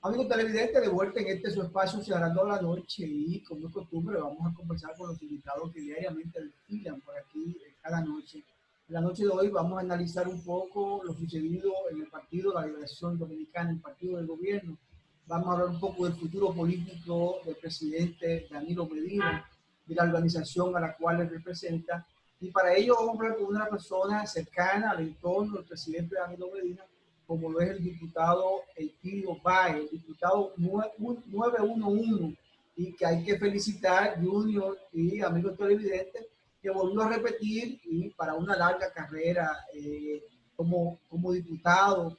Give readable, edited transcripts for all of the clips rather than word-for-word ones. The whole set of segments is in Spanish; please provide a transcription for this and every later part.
Amigos televidentes, de vuelta en este su espacio Ciudadano la Noche y como es costumbre vamos a conversar con los invitados que diariamente desfilan por aquí cada noche. En la noche de hoy vamos a analizar un poco lo sucedido en el Partido de la Liberación Dominicana, el partido del gobierno. Vamos a hablar un poco del futuro político del presidente Danilo Medina, de la organización a la cual él representa. Y para ello vamos a hablar con una persona cercana al entorno del presidente Danilo Medina, como lo es el diputado Elpidio Páez, el diputado 911, y que hay que felicitar, Junior y amigos televidentes, que volvió a repetir y para una larga carrera como diputado,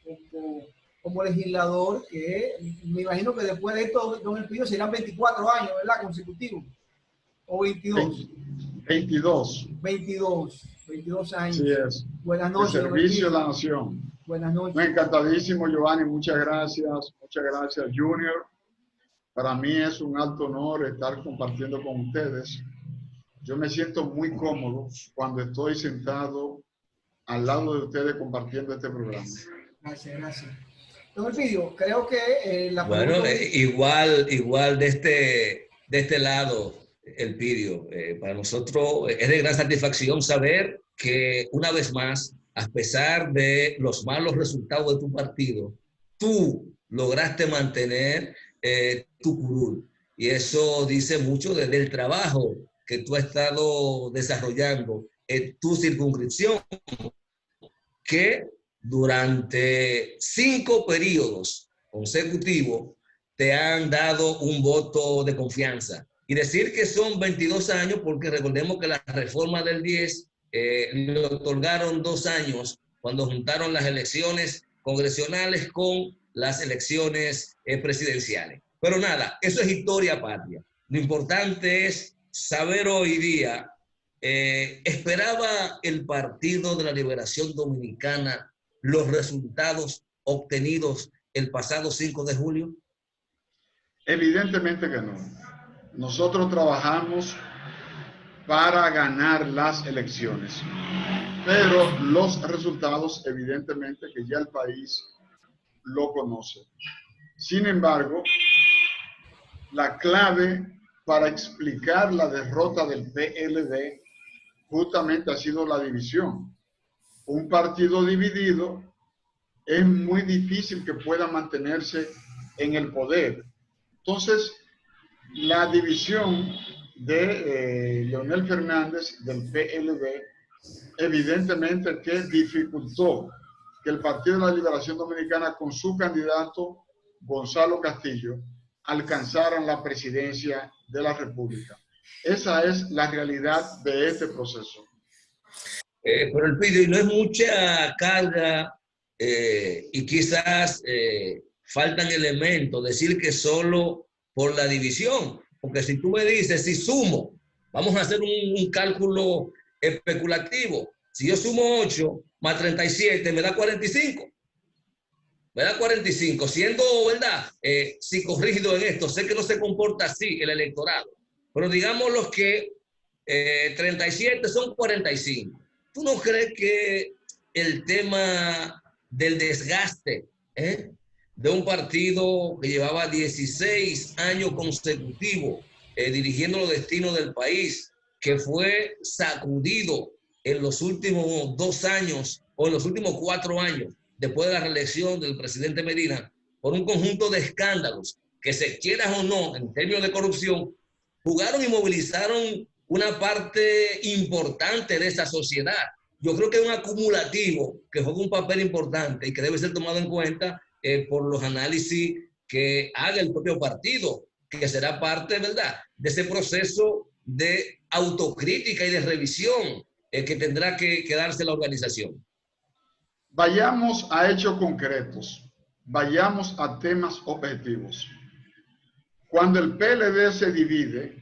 como legislador, que me imagino que después de esto, don Elpidio, serán 24 años, ¿verdad? Consecutivos, o 22. 22. 22 años. Sí es. Buenas De noches. servicio a la nación. Buenas noches. Encantadísimo, Giovanni. Muchas gracias. Muchas gracias, Junior. Para mí es un alto honor estar compartiendo con ustedes. Yo me siento muy cómodo cuando estoy sentado al lado de ustedes compartiendo este programa. Gracias, gracias. Don Elpidio, creo que la bueno, igual de este lado, Elpidio, para nosotros es de gran satisfacción saber que una vez más, a pesar de los malos resultados de tu partido, tú lograste mantener tu curul. Y eso dice mucho del trabajo que tú has estado desarrollando en tu circunscripción, que durante 5 periodos consecutivos te han dado un voto de confianza. Y decir que son 22 años, porque recordemos que la reforma del 10 le otorgaron 2 años cuando juntaron las elecciones congresionales con las elecciones presidenciales. Pero nada, eso es historia patria. Lo importante es saber hoy día, ¿esperaba el Partido de la Liberación Dominicana los resultados obtenidos el pasado 5 de julio? Evidentemente que no. Nosotros trabajamos para ganar las elecciones, pero los resultados evidentemente que ya el país lo conoce. Sin embargo, la clave para explicar la derrota del PLD justamente ha sido la división. Un partido dividido es muy difícil que pueda mantenerse en el poder. Entonces, la división de Leonel Fernández del PLD evidentemente que dificultó que el Partido de la Liberación Dominicana con su candidato Gonzalo Castillo alcanzaran la presidencia de la República. Esa es la realidad de este proceso. Pero Elpidio, no es mucha carga y quizás faltan elementos, decir que solo por la división, porque si tú me dices, si sumo, vamos a hacer un cálculo especulativo, si yo sumo 8 más 37 me da 45. Me da 45, siendo, ¿verdad? Psicorrígido en esto, sé que no se comporta así el electorado, pero digamos los que 37 son 45. ¿Tú no crees que el tema del desgaste de un partido que llevaba 16 años consecutivos dirigiendo los destinos del país, que fue sacudido en los últimos 2 años o en los últimos 4 años, después de la reelección del presidente Medina, por un conjunto de escándalos que, se quieran o no, en términos de corrupción, jugaron y movilizaron una parte importante de esa sociedad? Yo creo que es un acumulativo que juega un papel importante y que debe ser tomado en cuenta por los análisis que haga el propio partido, que será parte, ¿verdad?, de ese proceso de autocrítica y de revisión que tendrá que darse la organización. Vayamos a hechos concretos, vayamos a temas objetivos. Cuando el PLD se divide,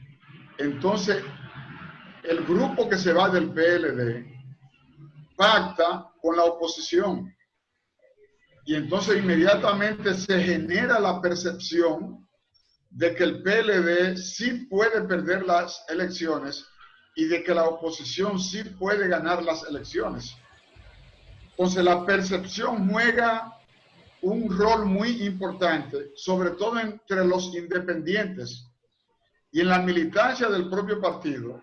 entonces el grupo que se va del PLD pacta con la oposición y entonces inmediatamente se genera la percepción de que el PLD sí puede perder las elecciones y de que la oposición sí puede ganar las elecciones. Entonces la percepción juega un rol muy importante, sobre todo entre los independientes y en la militancia del propio partido,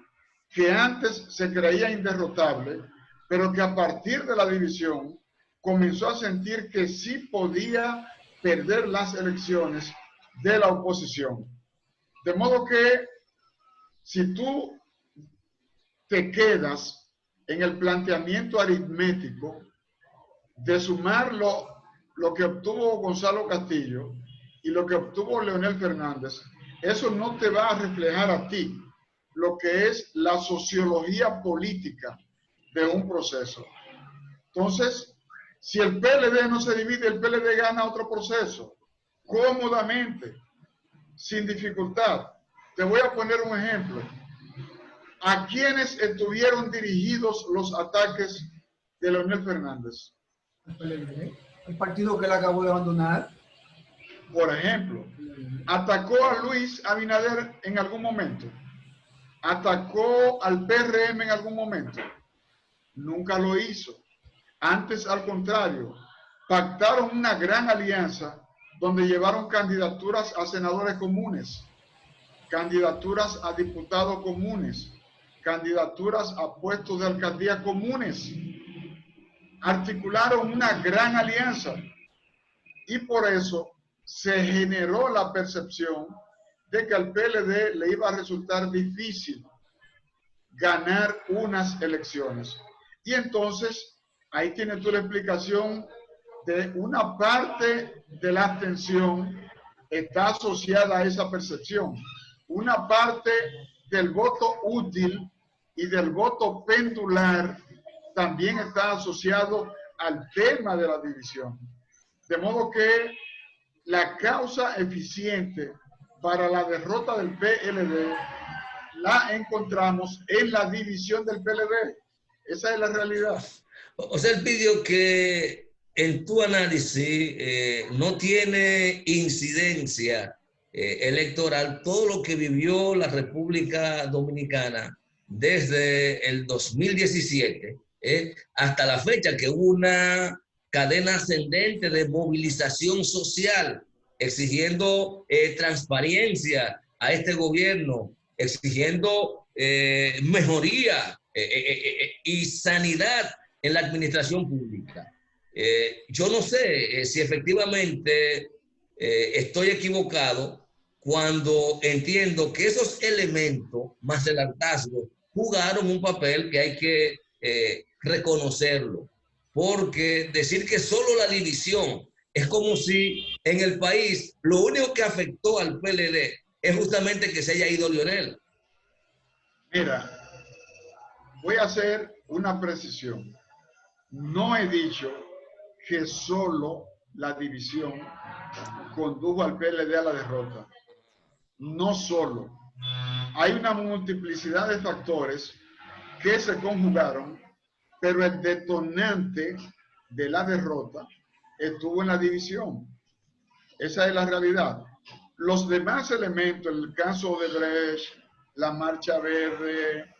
que antes se creía inderrotable, pero que a partir de la división comenzó a sentir que sí podía perder las elecciones de la oposición. De modo que si tú te quedas en el planteamiento aritmético de sumar lo que obtuvo Gonzalo Castillo y lo que obtuvo Leonel Fernández, eso no te va a reflejar a ti lo que es la sociología política de un proceso. Entonces, si el PLD no se divide, el PLD gana otro proceso, cómodamente, sin dificultad. Te voy a poner un ejemplo. ¿A quiénes estuvieron dirigidos los ataques de Leonel Fernández? El partido que él acabó de abandonar. Por ejemplo, ¿atacó a Luis Abinader en algún momento? ¿Atacó al PRM en algún momento? Nunca lo hizo. Antes, al contrario, pactaron una gran alianza donde llevaron candidaturas a senadores comunes, candidaturas a diputados comunes, candidaturas a puestos de alcaldía comunes. Articularon una gran alianza y por eso se generó la percepción de que al PLD le iba a resultar difícil ganar unas elecciones. Y entonces, ahí tienes tú la explicación de una parte de la abstención está asociada a esa percepción. Una parte del voto útil y del voto pendular también está asociado al tema de la división. De modo que la causa eficiente para la derrota del PLD la encontramos en la división del PLD. Esa es la realidad. O sea, él pidió que en tu análisis no tiene incidencia electoral todo lo que vivió la República Dominicana desde el 2017 hasta la fecha, que hubo una cadena ascendente de movilización social exigiendo transparencia a este gobierno, exigiendo mejoría y sanidad en la administración pública. Yo no sé si efectivamente estoy equivocado cuando entiendo que esos elementos, más el hartazgo, jugaron un papel que hay que reconocerlo. Porque decir que solo la división es como si en el país lo único que afectó al PLD es justamente que se haya ido Leonel. Mira, voy a hacer una precisión. No he dicho que solo la división condujo al PLD a la derrota. No solo. Hay una multiplicidad de factores que se conjugaron, pero el detonante de la derrota estuvo en la división. Esa es la realidad. Los demás elementos, el caso de Brecht, la Marcha Verde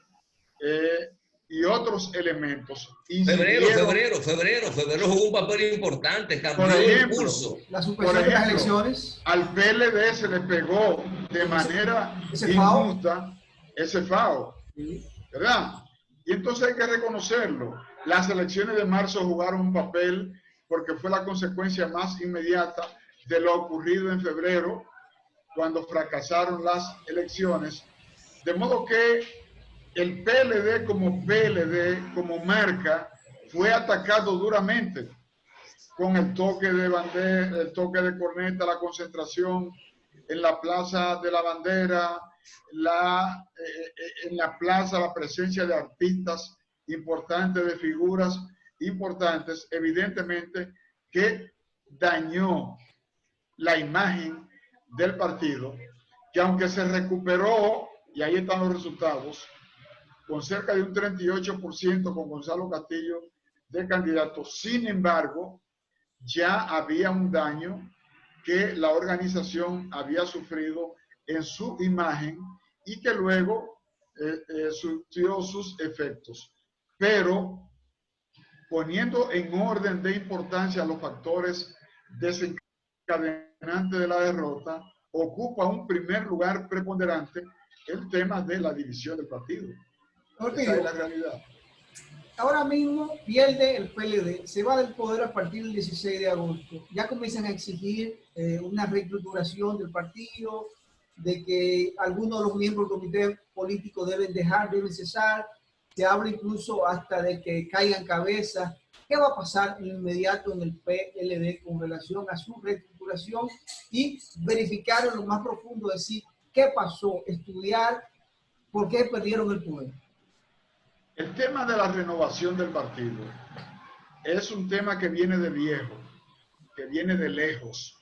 y otros elementos. Febrero jugó un papel importante, cambió el curso. La suspensión de las elecciones. Al PLD se le pegó de manera injusta ese FAO, ¿verdad? Y entonces hay que reconocerlo. Las elecciones de marzo jugaron un papel porque fue la consecuencia más inmediata de lo ocurrido en febrero, cuando fracasaron las elecciones. De modo que el PLD, como marca, fue atacado duramente con el toque de bandera, el toque de corneta, la concentración en la Plaza de la Bandera, en la plaza la presencia de artistas importantes, de figuras importantes, evidentemente que dañó la imagen del partido, que aunque se recuperó, y ahí están los resultados, con cerca de un 38% con Gonzalo Castillo de candidato, sin embargo, ya había un daño que la organización había sufrido en su imagen y que luego surtió sus efectos. Pero poniendo en orden de importancia los factores desencadenante de la derrota, ocupa un primer lugar preponderante el tema de la división del partido. Esa es la realidad. Ahora mismo pierde el PLD, se va del poder a partir del 16 de agosto. Ya comienzan a exigir una reestructuración del partido, de que algunos de los miembros del comité político deben deben cesar. Se habla incluso hasta de que caigan cabezas. ¿Qué va a pasar en inmediato en el PLD con relación a su reestructuración y verificar en lo más profundo, decir qué pasó, estudiar por qué perdieron el poder? El tema de la renovación del partido es un tema que viene de viejo, que viene de lejos.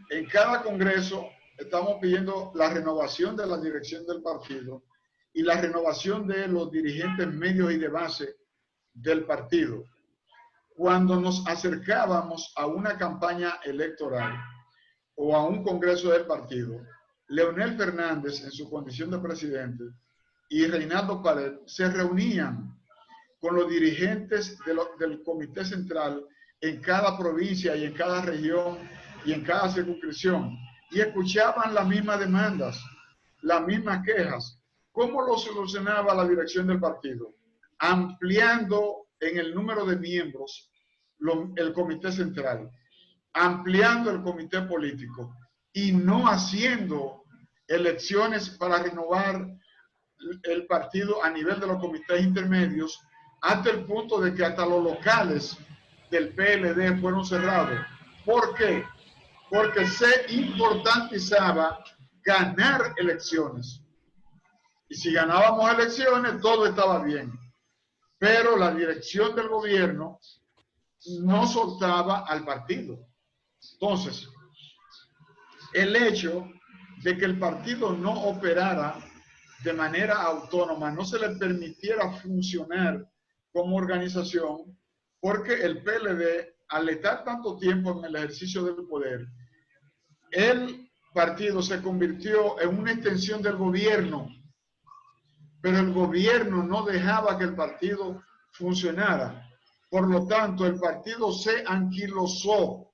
En cada congreso estamos pidiendo la renovación de la dirección del partido y la renovación de los dirigentes medios y de base del partido. Cuando nos acercábamos a una campaña electoral o a un congreso del partido, Leonel Fernández, en su condición de presidente, y Reinaldo Pared se reunían con los dirigentes del Comité Central en cada provincia y en cada región y en cada circunscripción y escuchaban las mismas demandas, las mismas quejas. ¿Cómo lo solucionaba la dirección del partido? Ampliando en el número de miembros el Comité Central, ampliando el Comité Político y no haciendo elecciones para renovar el partido a nivel de los comités intermedios, hasta el punto de que hasta los locales del PLD fueron cerrados. ¿Por qué? Porque se importantizaba ganar elecciones. Y si ganábamos elecciones, todo estaba bien. Pero la dirección del gobierno no soltaba al partido. Entonces, el hecho de que el partido no operara de manera autónoma, no se le permitiera funcionar como organización, porque el PLD, al estar tanto tiempo en el ejercicio del poder, el partido se convirtió en una extensión del gobierno, pero el gobierno no dejaba que el partido funcionara. Por lo tanto, el partido se anquilosó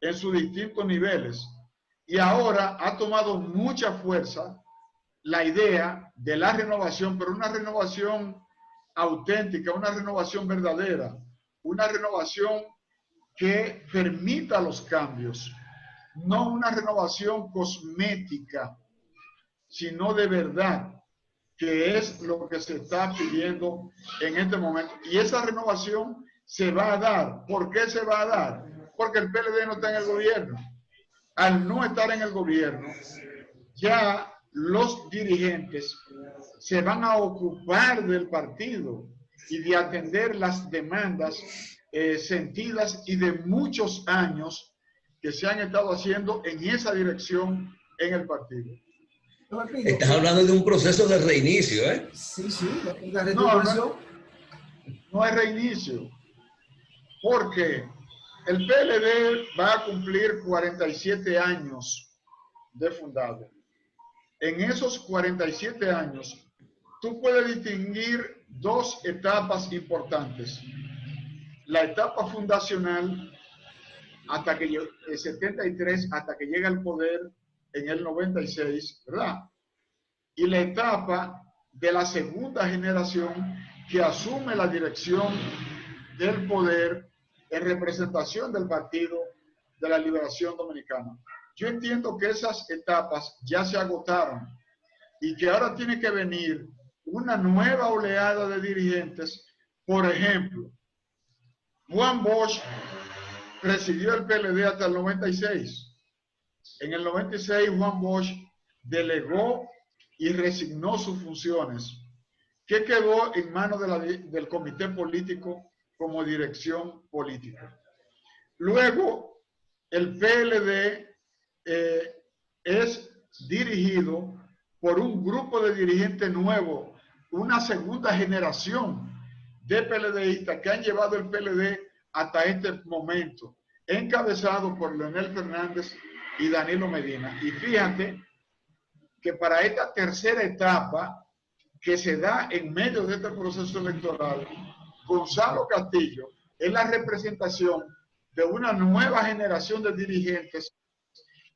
en sus distintos niveles y ahora ha tomado mucha fuerza la idea de la renovación, pero una renovación auténtica, una renovación verdadera, una renovación que permita los cambios, no una renovación cosmética, sino de verdad, que es lo que se está pidiendo en este momento. Y esa renovación se va a dar. ¿Por qué se va a dar? Porque el PLD no está en el gobierno. Al no estar en el gobierno, ya los dirigentes se van a ocupar del partido y de atender las demandas sentidas y de muchos años que se han estado haciendo en esa dirección en el partido. Estás hablando de un proceso de reinicio, ¿eh? Sí, sí, la reestructuración. No es reinicio, porque el PLD va a cumplir 47 años de fundado. En esos 47 años, tú puedes distinguir dos etapas importantes. La etapa fundacional, hasta que el 73, hasta que llega al poder en el 96, ¿verdad? Y la etapa de la segunda generación que asume la dirección del poder en representación del Partido de la Liberación Dominicana. Yo entiendo que esas etapas ya se agotaron y que ahora tiene que venir una nueva oleada de dirigentes. Por ejemplo, Juan Bosch presidió el PLD hasta el 96. En el 96, Juan Bosch delegó y resignó sus funciones, que quedó en manos del comité político como dirección política. Luego, el PLD es dirigido por un grupo de dirigentes nuevos, una segunda generación de PLDistas que han llevado el PLD hasta este momento, encabezado por Leonel Fernández y Danilo Medina. Y fíjate que para esta tercera etapa que se da en medio de este proceso electoral, Gonzalo Castillo es la representación de una nueva generación de dirigentes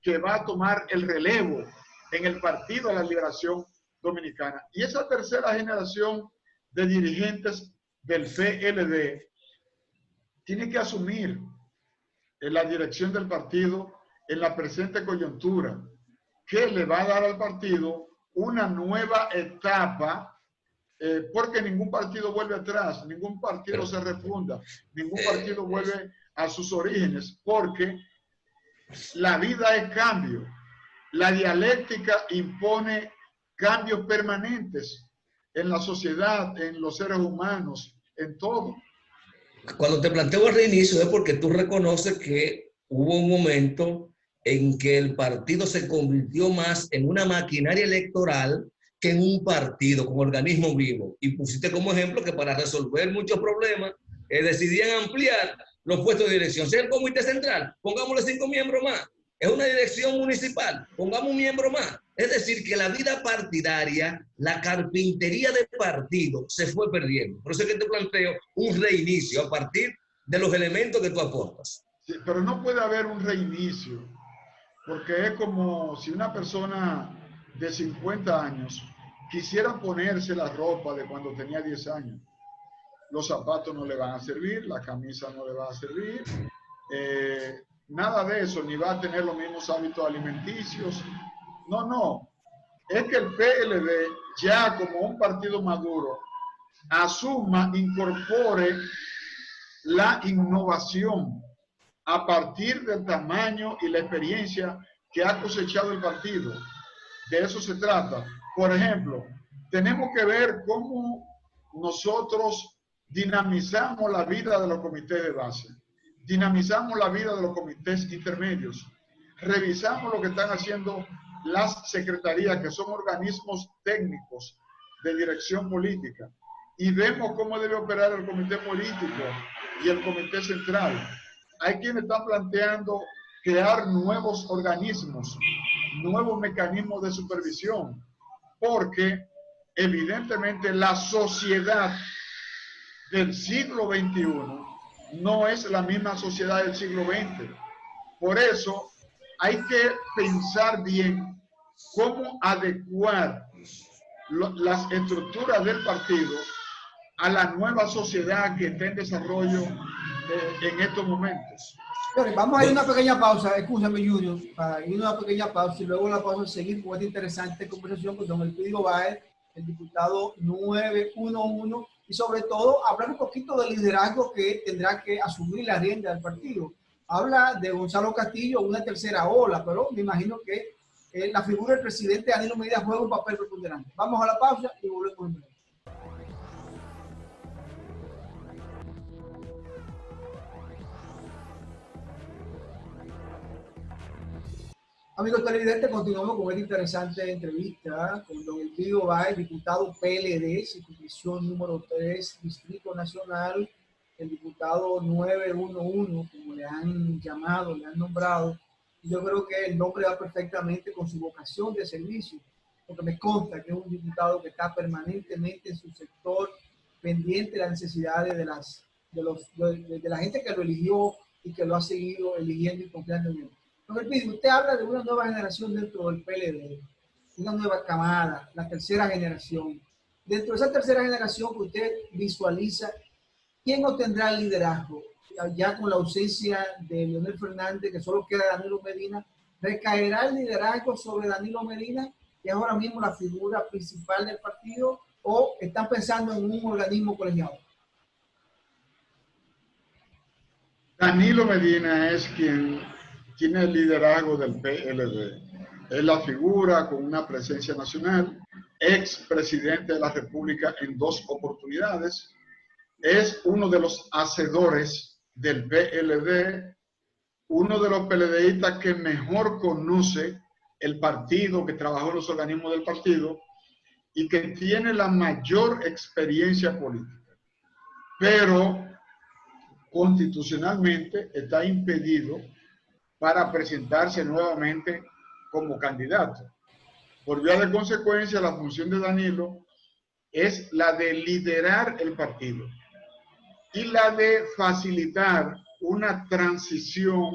que va a tomar el relevo en el Partido de la Liberación Dominicana. Y esa tercera generación de dirigentes del PLD tiene que asumir la dirección del partido en la presente coyuntura, que le va a dar al partido una nueva etapa, porque ningún partido vuelve atrás, ningún partido se refunda, ningún partido vuelve a sus orígenes, porque la vida es cambio. La dialéctica impone cambios permanentes en la sociedad, en los seres humanos, en todo. Cuando te planteo el reinicio es porque tú reconoces que hubo un momento en que el partido se convirtió más en una maquinaria electoral que en un partido como organismo vivo. Y pusiste como ejemplo que para resolver muchos problemas decidían ampliar los puestos de dirección. Si es el comité central, pongámosle 5 miembros más. Es una dirección municipal, pongamos un miembro más. Es decir, que la vida partidaria, la carpintería del partido se fue perdiendo. Por eso es que te planteo un reinicio a partir de los elementos que tú aportas. Sí, pero no puede haber un reinicio, porque es como si una persona de 50 años quisiera ponerse la ropa de cuando tenía 10 años. Los zapatos no le van a servir, la camisa no le va a servir, nada de eso, ni va a tener los mismos hábitos alimenticios. No, no. Es que el PLD, ya como un partido maduro, asuma, incorpore la innovación a partir del tamaño y la experiencia que ha cosechado el partido. De eso se trata. Por ejemplo, tenemos que ver cómo nosotros dinamizamos la vida de los comités de base, dinamizamos la vida de los comités intermedios, revisamos lo que están haciendo las secretarías, que son organismos técnicos de dirección política, y vemos cómo debe operar el comité político y el comité central. Hay quienes están planteando crear nuevos organismos, nuevos mecanismos de supervisión, porque evidentemente la sociedad del siglo XXI no es la misma sociedad del siglo XX. Por eso hay que pensar bien cómo adecuar las estructuras del partido a la nueva sociedad que está en desarrollo en estos momentos. Vamos a ir a una pequeña pausa, escúchame Junior, para ir a una pequeña pausa y luego la pausa seguir con esta interesante conversación con don Elpidio Báez, el diputado 911, y sobre todo hablar un poquito del liderazgo que tendrá que asumir la rienda del partido. Habla de Gonzalo Castillo, una tercera ola, pero me imagino que la figura del presidente Danilo Medina juega un papel preponderante. Vamos a la pausa y volvemos en breve. Amigos televidentes, continuamos con esta interesante entrevista con don Elpidio Báez, diputado PLD, circunscripción número 3, Distrito Nacional, el diputado 911, como le han llamado, le han nombrado. Yo creo que el nombre va perfectamente con su vocación de servicio, porque me consta que es un diputado que está permanentemente en su sector, pendiente de las necesidades de la gente que lo eligió y que lo ha seguido eligiendo y confiando en él. Usted habla de una nueva generación dentro del PLD, una nueva camada, la tercera generación. Dentro de esa tercera generación que usted visualiza, ¿quién obtendrá el liderazgo? Ya con la ausencia de Leonel Fernández, que solo queda Danilo Medina, ¿recaerá el liderazgo sobre Danilo Medina, que es ahora mismo la figura principal del partido, o están pensando en un organismo colegiado? Danilo Medina es quien tiene el liderazgo del PLD. Es la figura con una presencia nacional, ex presidente de la República en 2 oportunidades, es uno de los hacedores del PLD, uno de los PLDistas que mejor conoce el partido, que trabajó en los organismos del partido y que tiene la mayor experiencia política. Pero constitucionalmente está impedido para presentarse nuevamente como candidato. Por vía de consecuencia, la función de Danilo es la de liderar el partido y la de facilitar una transición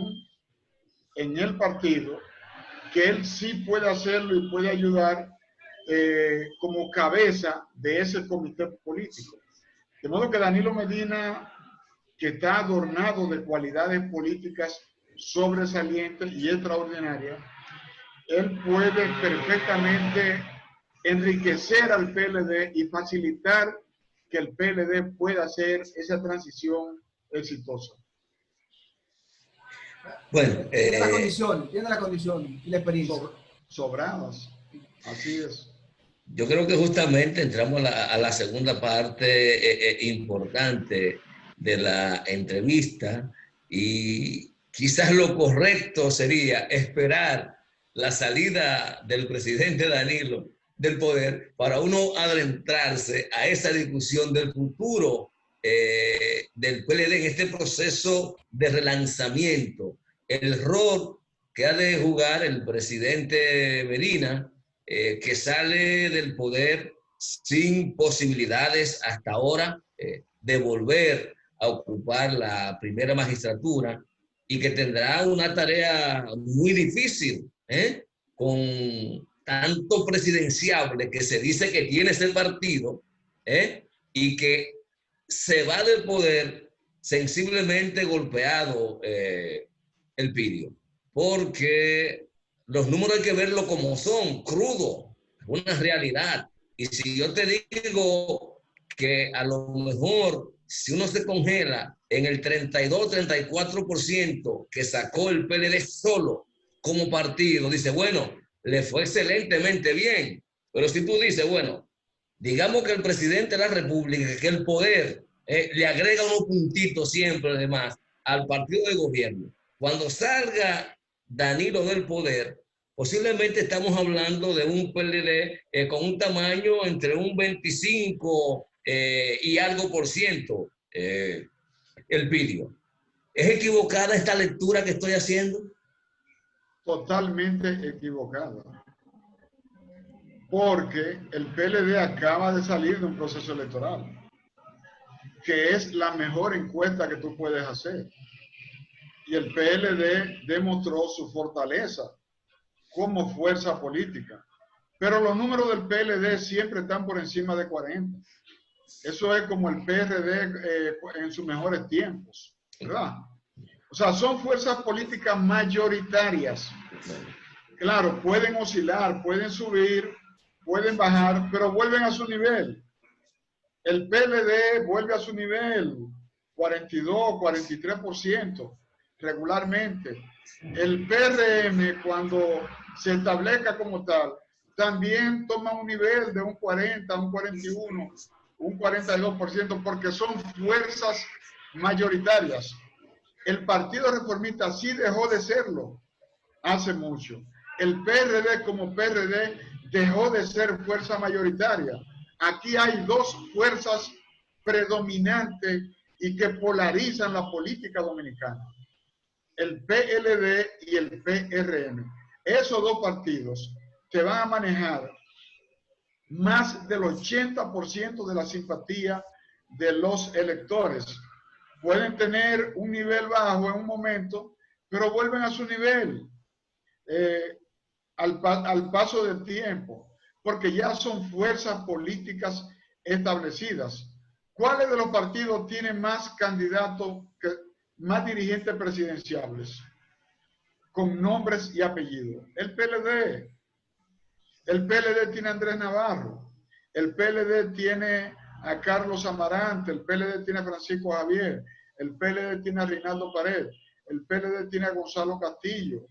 en el partido, que él sí puede hacerlo y puede ayudar como cabeza de ese comité político. De modo que Danilo Medina, que está adornado de cualidades políticas sobresalientes y extraordinarias, él puede perfectamente enriquecer al PLD y facilitar que el PLD pueda hacer esa transición exitosa. Bueno, tiene la condición y la experiencia. Sobradas, así es. Yo creo que justamente entramos a la segunda parte importante de la entrevista, y quizás lo correcto sería esperar la salida del presidente Danilo del poder para uno adentrarse a esa discusión del futuro del PLD en este proceso de relanzamiento. El rol que ha de jugar el presidente Medina, que sale del poder sin posibilidades hasta ahora de volver a ocupar la primera magistratura, y que tendrá una tarea muy difícil, con tanto presidenciable que se dice que tiene ese partido, y que se va del poder sensiblemente golpeado, el Pidio, porque los números hay que verlo como son, crudo, una realidad. Y si yo te digo que a lo mejor, si uno se congela en el 32-34% que sacó el PLD solo como partido, dice, bueno, le fue excelentemente bien. Pero si tú dices, bueno, digamos que el presidente de la República, que el poder le agrega unos puntitos siempre además al partido de gobierno, cuando salga Danilo del poder, posiblemente estamos hablando de un PLD con un tamaño entre un 25 y algo por ciento, el Pidio. ¿Es equivocada esta lectura que estoy haciendo? Totalmente equivocada. Porque el PLD acaba de salir de un proceso electoral, que es la mejor encuesta que tú puedes hacer. Y el PLD demostró su fortaleza como fuerza política. Pero los números del PLD siempre están por encima de 40. Eso es como el PRD en sus mejores tiempos, ¿verdad? O sea, son fuerzas políticas mayoritarias. Claro, pueden oscilar, pueden subir, pueden bajar, pero vuelven a su nivel. El PLD vuelve a su nivel, 42, 43%. Regularmente. El PRM, cuando se establezca como tal, también toma un nivel de un 40, un 41, un 42%, porque son fuerzas mayoritarias. El Partido Reformista sí dejó de serlo hace mucho. El PRD como PRD dejó de ser fuerza mayoritaria. Aquí hay dos fuerzas predominantes y que polarizan la política dominicana: el PLD y el PRM. Esos dos partidos te van a manejar más del 80% de la simpatía de los electores. Pueden tener un nivel bajo en un momento, pero vuelven a su nivel al paso del tiempo, porque ya son fuerzas políticas establecidas. ¿Cuáles de los partidos tienen más candidatos, más dirigentes presidenciables con nombres y apellidos? El PLD. El PLD tiene a Andrés Navarro, el PLD tiene a Carlos Amarante, el PLD tiene a Francisco Javier, el PLD tiene a Reinaldo Pared, el PLD tiene a Gonzalo Castillo,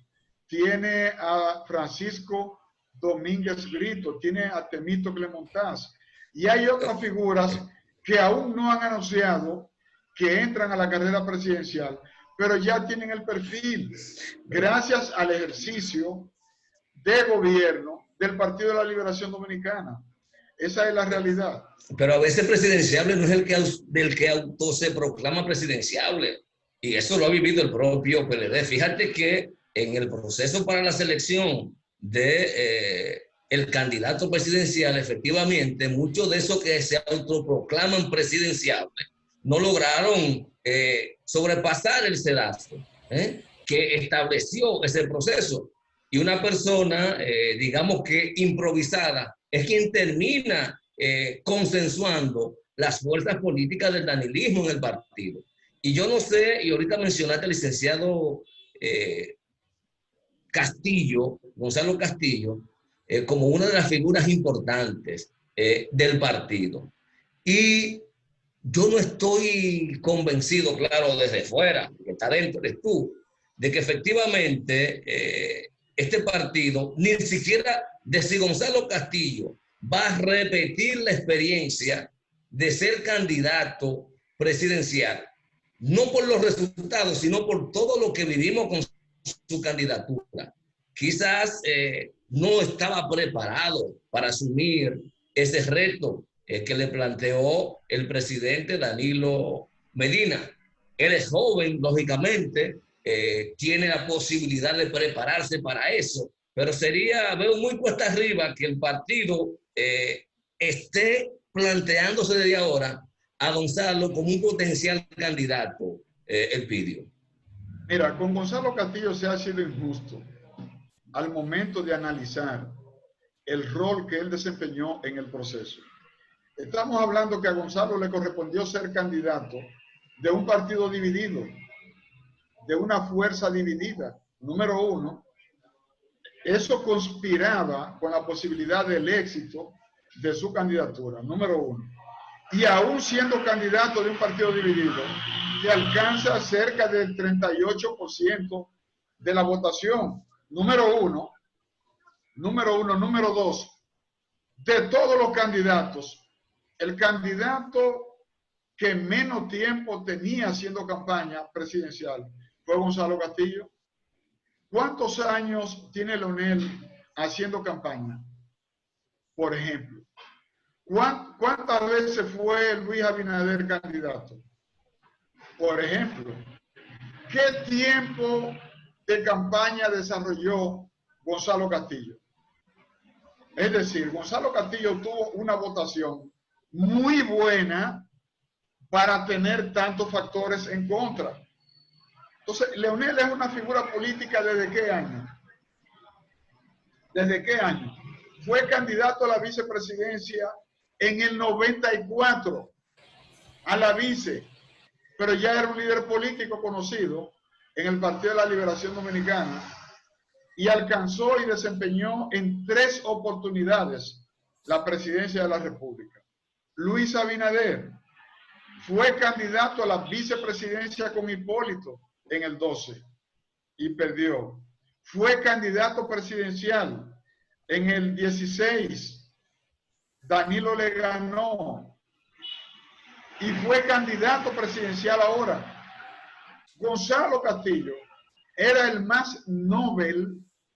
tiene a Francisco Domínguez Brito, tiene a Temito Clemontaz, y hay otras figuras que aún no han anunciado que entran a la carrera presidencial, pero ya tienen el perfil, gracias al ejercicio de gobierno del Partido de la Liberación Dominicana. Esa es la realidad. Pero a veces presidenciable no es del que auto se proclama presidenciable. Y eso lo ha vivido el propio PLD. Fíjate que en el proceso para la selección de el candidato presidencial, efectivamente, muchos de esos que se autoproclaman presidenciables no lograron sobrepasar el sedazo que estableció ese proceso. Y una persona, digamos que improvisada, es quien termina consensuando las fuerzas políticas del danilismo en el partido. Y yo no sé, y ahorita mencionaste al licenciado Castillo, Gonzalo Castillo, como una de las figuras importantes del partido. Y yo no estoy convencido, claro, desde fuera, que está dentro, eres tú, de que efectivamente este partido, ni siquiera de si Gonzalo Castillo va a repetir la experiencia de ser candidato presidencial, no por los resultados, sino por todo lo que vivimos con su candidatura. Quizás no estaba preparado para asumir ese reto que le planteó el presidente Danilo Medina. Él es joven, lógicamente, tiene la posibilidad de prepararse para eso, pero veo muy cuesta arriba que el partido esté planteándose desde ahora a Gonzalo como un potencial candidato, Elpidio. Mira, con Gonzalo Castillo se ha sido injusto al momento de analizar el rol que él desempeñó en el proceso. Estamos hablando que a Gonzalo le correspondió ser candidato de un partido dividido, de una fuerza dividida, número uno. Eso conspiraba con la posibilidad del éxito de su candidatura, número uno. Y aún siendo candidato de un partido dividido, que alcanza cerca del 38% de la votación, número uno. Número dos, de todos los candidatos, el candidato que menos tiempo tenía haciendo campaña presidencial fue Gonzalo Castillo. ¿Cuántos años tiene Leonel haciendo campaña? Por ejemplo, ¿cuántas veces fue Luis Abinader candidato? Por ejemplo, ¿qué tiempo de campaña desarrolló Gonzalo Castillo? Es decir, Gonzalo Castillo tuvo una votación muy buena para tener tantos factores en contra. Entonces, Leonel es una figura política ¿desde qué año? ¿Desde qué año? Fue candidato a la vicepresidencia en el 94, a la vice, pero ya era un líder político conocido en el Partido de la Liberación Dominicana y alcanzó y desempeñó en 3 oportunidades la presidencia de la República. Luis Abinader fue candidato a la vicepresidencia con Hipólito en el 12 y perdió. Fue candidato presidencial en el 16. Danilo le ganó. Y fue candidato presidencial ahora. Gonzalo Castillo era el más noble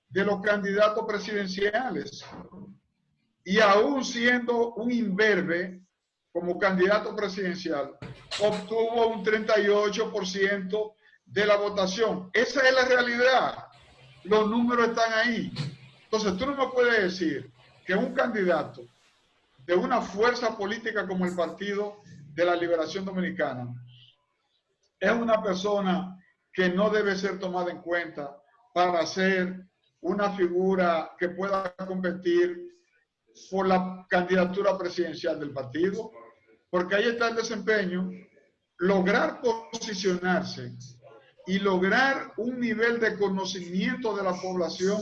de los candidatos presidenciales. Y aún siendo un imberbe como candidato presidencial, obtuvo un 38% de la votación. Esa es la realidad. Los números están ahí. Entonces, tú no me puedes decir que un candidato de una fuerza política como el Partido de la Liberación Dominicana es una persona que no debe ser tomada en cuenta para ser una figura que pueda competir por la candidatura presidencial del partido, porque ahí está el desempeño, lograr posicionarse y lograr un nivel de conocimiento de la población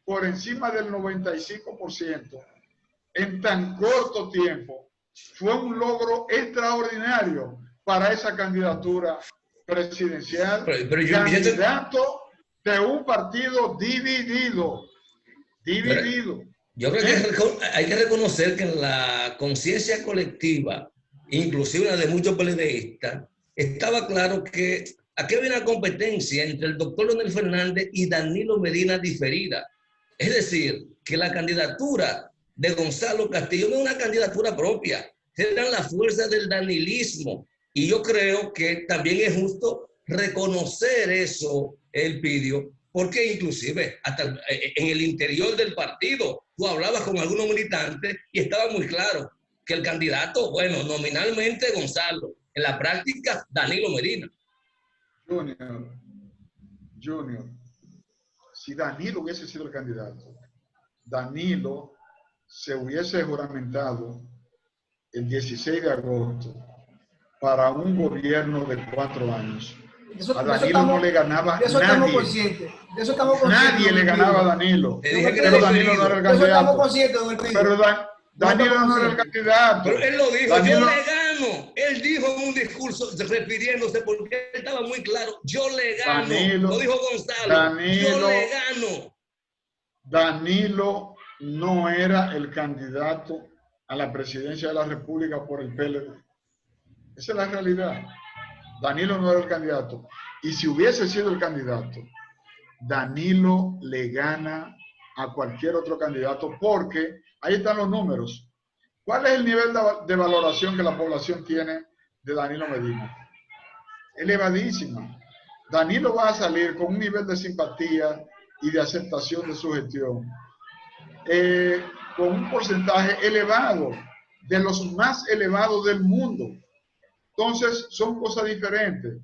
por encima del 95% en tan corto tiempo, fue un logro extraordinario para esa candidatura presidencial, candidato de un partido dividido. Yo creo que hay que reconocer que en la conciencia colectiva, inclusive la de muchos peledeístas, estaba claro que aquí había una competencia entre el doctor Leonel Fernández y Danilo Medina diferida. Es decir, que la candidatura de Gonzalo Castillo no es una candidatura propia, eran las fuerzas del danilismo. Y yo creo que también es justo reconocer eso, Elpidio, porque inclusive hasta en el interior del partido, tú hablabas con algunos militantes y estaba muy claro que el candidato, bueno, nominalmente Gonzalo, en la práctica Danilo Medina. Junior, Junior, si Danilo hubiese sido el candidato, Danilo se hubiese juramentado el 16 de agosto para un gobierno de 4 años. A Danilo no le ganaba de eso nadie. Estamos conscientes. De eso estamos conscientes. Nadie le ganaba a Danilo. Te dije que Pero Danilo no era el De eso estamos candidato. conscientes, don Elpidio. Pero Danilo no era el candidato. Pero él lo dijo, Danilo, yo le gano. Él dijo en un discurso refiriéndose porque él estaba muy claro, yo le gano. Danilo, lo dijo Gonzalo, yo le gano. Danilo no era el candidato a la presidencia de la República por el PLD. Esa es la realidad. Danilo no era el candidato. Y si hubiese sido el candidato, Danilo le gana a cualquier otro candidato porque ahí están los números. ¿Cuál es el nivel de valoración que la población tiene de Danilo Medina? Elevadísima. Danilo va a salir con un nivel de simpatía y de aceptación de su gestión, con un porcentaje elevado, de los más elevados del mundo. Entonces, son cosas diferentes.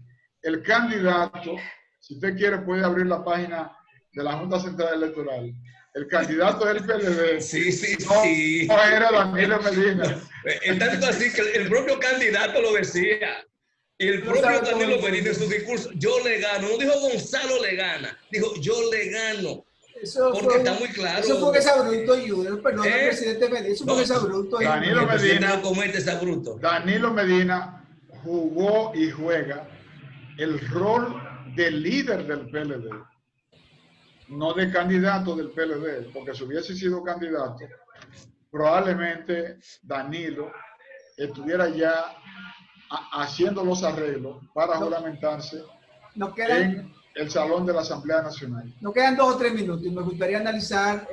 El candidato, si usted quiere, puede abrir la página de la Junta Central Electoral. El candidato del PLD no era Danilo Medina. Tanto así que el propio candidato lo decía. Y el propio Danilo Medina en su discurso, yo le gano. No dijo Gonzalo le gana, dijo yo le gano. Eso porque fue, está muy claro. Eso fue que Sabruto Junior, perdón, el presidente Medina. Eso fue que Sabruto Junior. Danilo Medina no comete Sabruto. Danilo Medina jugó y juega el rol de líder del PLD, no de candidato del PLD, porque si hubiese sido candidato, probablemente Danilo estuviera ya haciendo los arreglos para juramentarse en el Salón de la Asamblea Nacional. Nos quedan 2 o 3 minutos y me gustaría analizar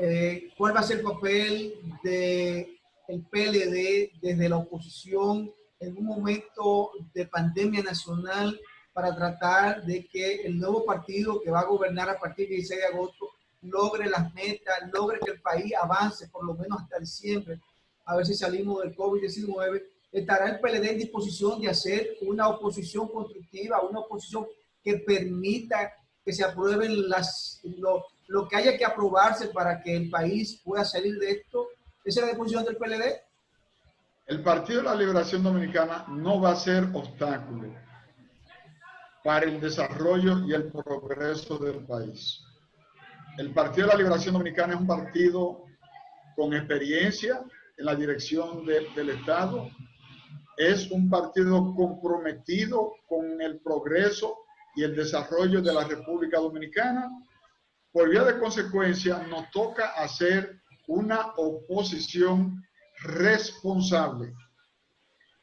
cuál va a ser el papel del PLD desde la oposición en un momento de pandemia nacional para tratar de que el nuevo partido que va a gobernar a partir del 16 de agosto logre las metas, logre que el país avance por lo menos hasta diciembre, a ver si salimos del COVID-19. ¿Estará el PLD en disposición de hacer una oposición constructiva, una oposición que permita que se aprueben lo que haya que aprobarse para que el país pueda salir de esto? ¿Esa es la disposición del PLD? El Partido de la Liberación Dominicana no va a ser obstáculo para el desarrollo y el progreso del país. El Partido de la Liberación Dominicana es un partido con experiencia en la dirección del Estado, es un partido comprometido con el progreso y el desarrollo de la República Dominicana. Por vía de consecuencia, nos toca hacer una oposición responsable,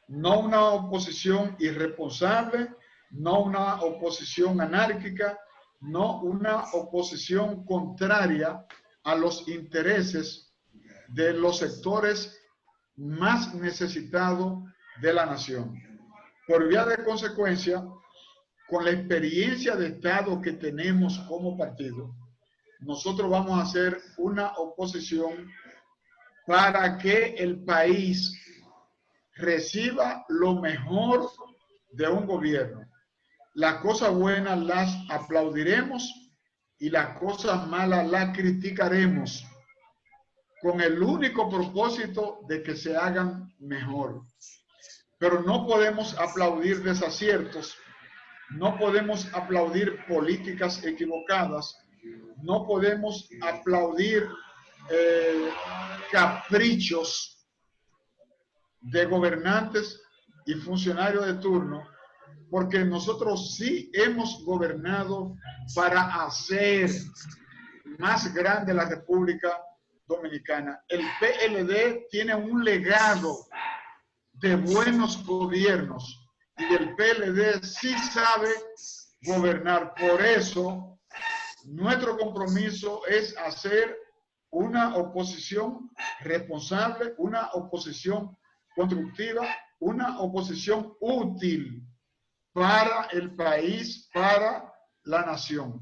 no una oposición irresponsable, no una oposición anárquica, no una oposición contraria a los intereses de los sectores más necesitados de la nación. Por vía de consecuencia, con la experiencia de Estado que tenemos como partido, nosotros vamos a hacer una oposición para que el país reciba lo mejor de un gobierno. Las cosas buenas las aplaudiremos y las cosas malas las criticaremos con el único propósito de que se hagan mejor. Pero no podemos aplaudir desaciertos, no podemos aplaudir políticas equivocadas, no podemos aplaudir caprichos de gobernantes y funcionarios de turno, porque nosotros sí hemos gobernado para hacer más grande la República Dominicana. El PLD tiene un legado de buenos gobiernos y el PLD sí sabe gobernar. Por eso, nuestro compromiso es hacer una oposición responsable, una oposición constructiva, una oposición útil para el país, para la nación.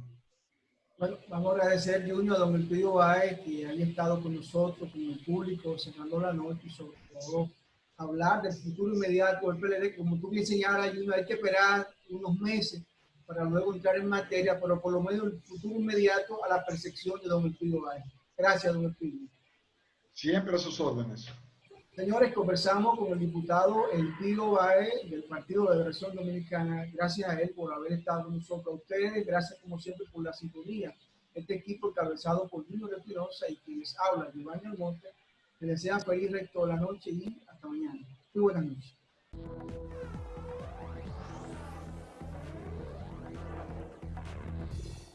Bueno, vamos a agradecer, Junior, a don Elpidio Báez, que haya estado con nosotros, con el público, cerrando la noche y sobre todo hablar del futuro inmediato del PLD. Como tú bien señalas, Junior, hay que esperar unos meses para luego entrar en materia, pero por lo menos el futuro inmediato a la percepción de don Elpidio Báez. Gracias, don Elpidio. Siempre a sus órdenes. Señores, conversamos con el diputado Elpidio Báez del Partido de Liberación Dominicana. Gracias a él por haber estado con nosotros. A ustedes, gracias como siempre por la sintonía. Este equipo encabezado por Junior Espinosa y quienes hablan, Giovanni Almonte, les desean feliz resto de la noche y hasta mañana. Muy buenas noches.